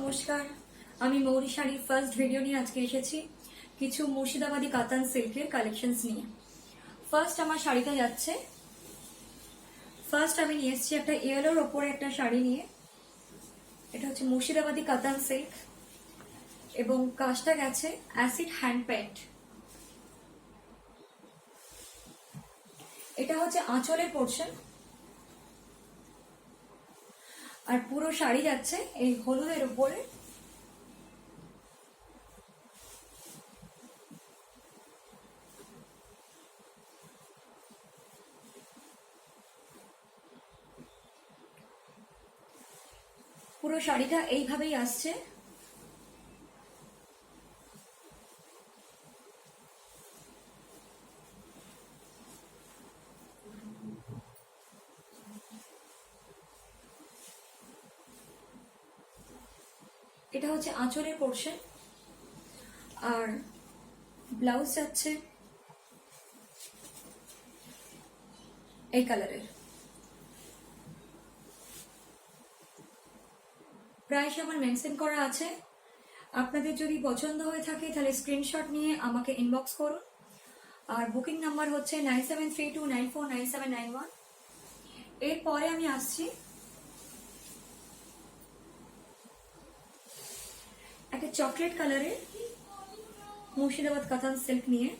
নমস্কার, আমি মৌরি শাড়ির ফার্স্ট ভিডিও নিয়ে আজকে এসেছি কিছু মুর্শিদাবাদী কাতান সিল্কের কালেকশনস নিয়ে। ফার্স্ট আমার শাড়িটা যাচ্ছে। ফার্স্ট আমি নিয়ে এসেছি একটা ইয়েলোর ওপরে একটা শাড়ি নিয়ে। এটা হচ্ছে মুর্শিদাবাদী কাতান সিল্ক এবং কাজটা গেছে অ্যাসিড হ্যান্ড পেন্ট। এটা হচ্ছে আঁচলের পোর্শন আর পুরো শাড়ি যাচ্ছে এই হলুদের উপরে। পুরো শাড়িটা এইভাবেই আসছে। এটা হচ্ছে আঁচলের পোর্শন আর ব্লাউজ যাচ্ছে এই কালারের। প্রাইস আমার মেনশন করা আছে। আপনাদের যদি পছন্দ হয়ে থাকে তাহলে স্ক্রিনশট নিয়ে আমাকে ইনবক্স করুন। আর বুকিং নাম্বার হচ্ছে 9732949791। এরপরে আমি আসছি একটা চকলেট কালারের মুর্শিদাবাদ কাতান সিল্ক নিয়ে।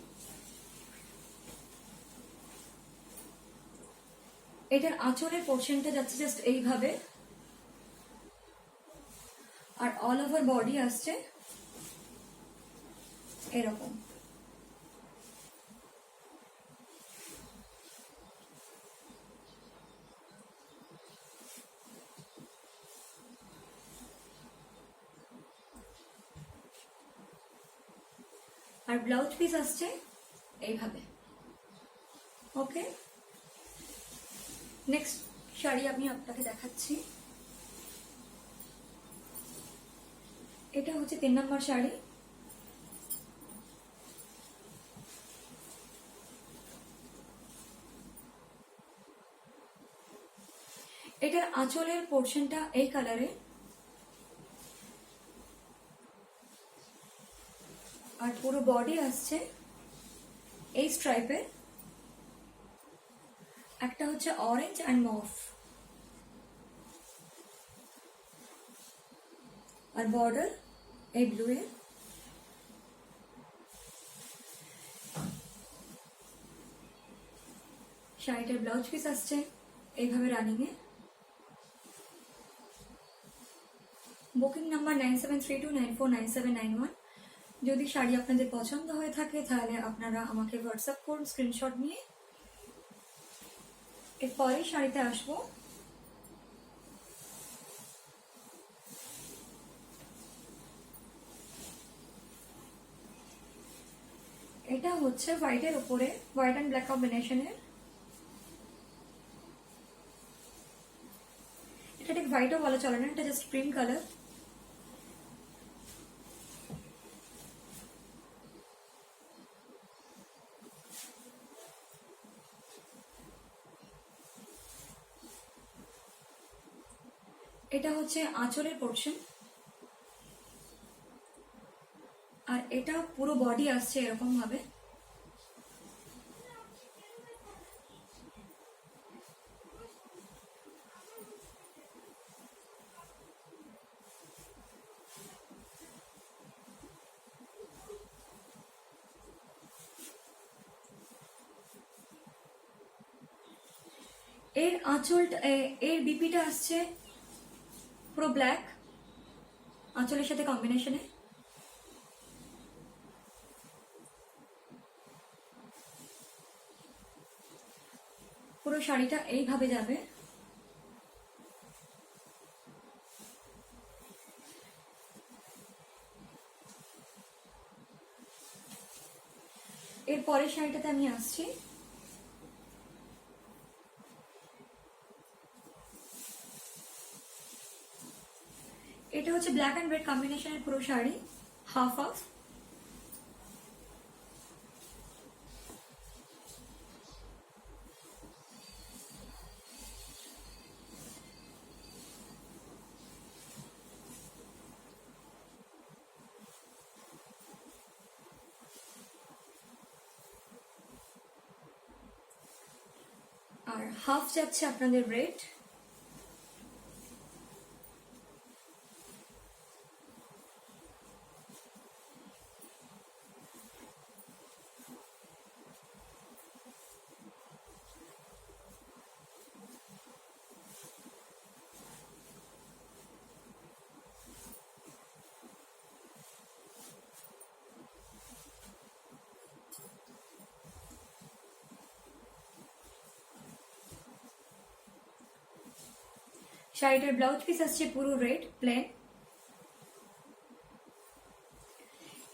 এটার আঁচলের পোর্শনটা যাচ্ছে জাস্ট এইভাবে আর অল ওভার বডি আসছে এরকম। আর ব্লাউজ পিস আসছে এইভাবে। ওকে, নেক্সট শাড়ি আমি আপনাকে দেখাচ্ছি। এটা হচ্ছে 3 নম্বর শাড়ি। এটার আঁচলের পোর্শনটা এই কালারে আর পুরো বডি আসছে এই স্ট্রাইপের। একটা হচ্ছে অরেঞ্জ অ্যান্ড মফ আর বর্ডার এই ব্লু এর। শাড়িটার ব্লাউজ পিস আসছে এইভাবে রানিং এ। Booking number 9732949791। যদি শাড়ি আপনাদের পছন্দ হয়ে থাকে তাহলে আপনারা আমাকে হোয়াটসঅ্যাপ করুন স্ক্রিনশট নিয়ে। এরপরে শাড়িতে আসবো। এটা হচ্ছে হোয়াইটের উপরে, হোয়াইট অ্যান্ড ব্ল্যাক কম্বিনেশনের। এটা ঠিক হোয়াইটও বলা চলে না, এটা জাস্ট ক্রিম কালার। এটা হচ্ছে আঁচলের পোর্শন আর এটা পুরো বডি আসছে এরকম ভাবে। এর আঁচলটা এর বিপিটা আসছে পুরো ব্ল্যাক আঁচলের সাথে কম্বিনেশনে। পুরো শাড়িটা এইভাবে যাবে। এর পরের শাড়িটাতে আমি আসছি। এটা হচ্ছে ব্ল্যাক অ্যান্ড রেড কম্বিনেশনের পুরো শাড়ি, হাফ হাফ। আর হাফ যাচ্ছে আপনাদের রেড, শাড়িটার ব্লাউজ পিস আসছে পুরো রেড প্লেন।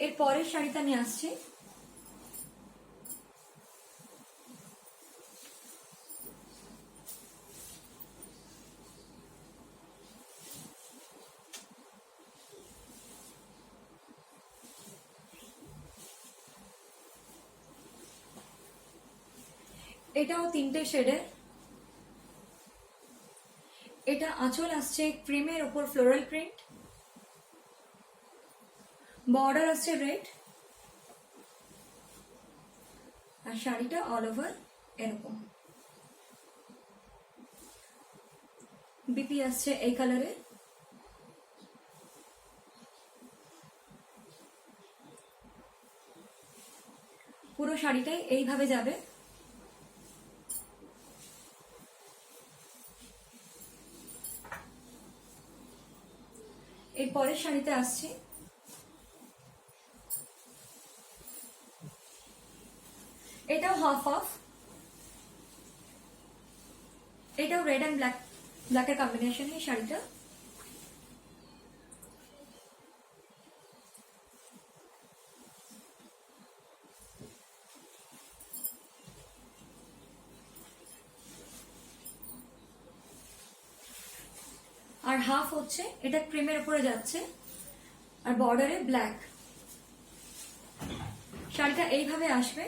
এর পরের শাড়িতে আমি আসছি, এটাও 3টে শেডের। এটা আঁচল আসছে ক্রিমের ওপর ফ্লোরাল প্রিন্ট, বর্ডার আসছে রেড, আর শাড়িটা অল ওভার এরকম। বিপি আসছে এই কালারে। পুরো শাড়িটাই এইভাবে যাবে। এর পরের শাড়িতে আসছি, এটাও হাফ হাফ, এটাও রেড অ্যান্ড ব্ল্যাকের কম্বিনেশন এই শাড়িটা। আর হাফ হচ্ছে এটা ক্রিমের উপরে যাচ্ছে আর বর্ডারে ব্ল্যাক। শাড়িটা এইভাবে আসবে।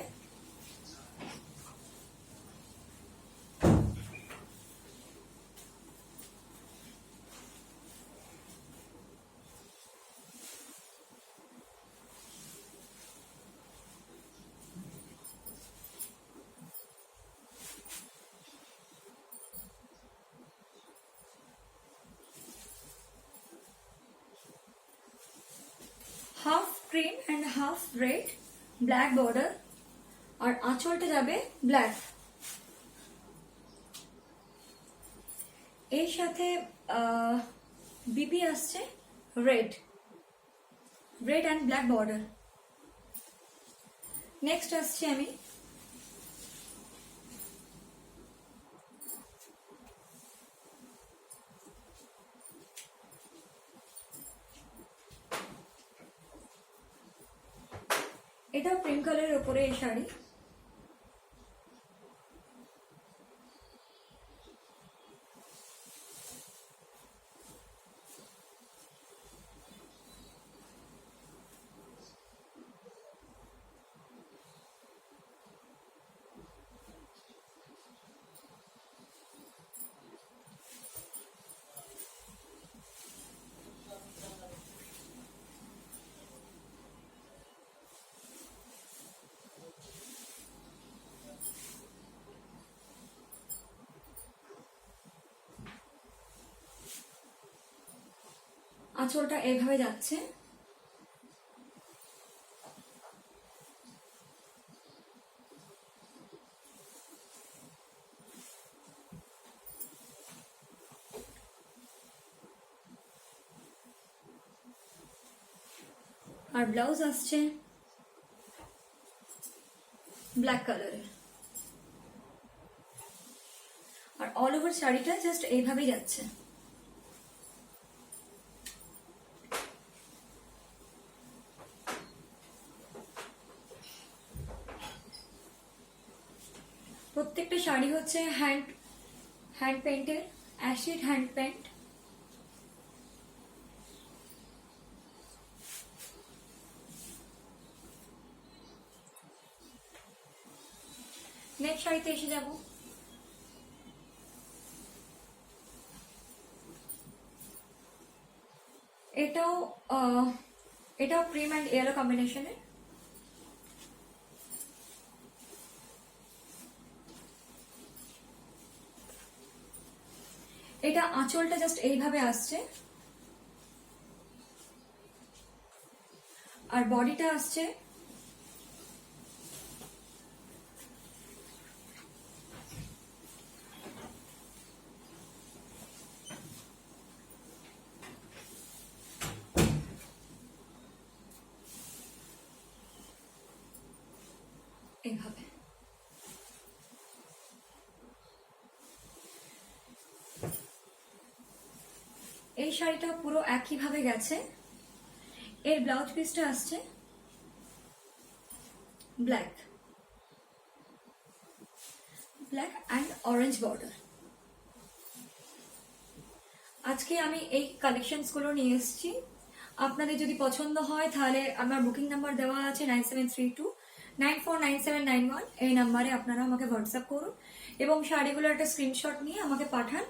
Half cream and half red, black border, আর আঁচলটা যাবে ব্ল্যাক। এর সাথে বিপি আসছে red, red and black border. Next আসছি আমি এটাও ক্রিম কালারের উপরে এই শাড়ি। আঁচলটা এভাবে যাচ্ছে। আর ব্লাউজ আসছে ব্ল্যাক কালারের। আর অল ওভার শাড়িটা জাস্ট এইভাবেই যাচ্ছে। প্রত্যেকটা শাড়ি হচ্ছে হ্যান্ড পেন্টের, অ্যাসিড হ্যান্ড পেন্ট। নেক্সট শাড়িতে এসে যাব। এটাও এটাও ক্রিম অ্যান্ড ইয়েলো কম্বিনেশনের। এটা আঁচলটা জাস্ট এইভাবে আসছে, আর বডিটা আসছে এইভাবে। এই শাড়িটা পুরো একইভাবে গেছে। এর ব্লাউজ পিসটা আসছে ব্ল্যাক অ্যান্ড অরেঞ্জ বর্ডার। আজকে আমি এই কালেকশনসগুলো নিয়ে এসেছি। আপনাদের যদি পছন্দ হয় তাহলে আমার বুকিং নাম্বার দেওয়া আছে 9732949791। এই নাম্বারে আপনারা আমাকে হোয়াটসঅ্যাপ করুন এবং শাড়িগুলোর একটা স্ক্রিনশট নিয়ে আমাকে পাঠান।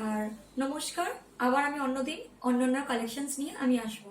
আর নমস্কার, আবার আমি অন্যদিন অন্যান্য কালেকশনস নিয়ে আমি আসবো।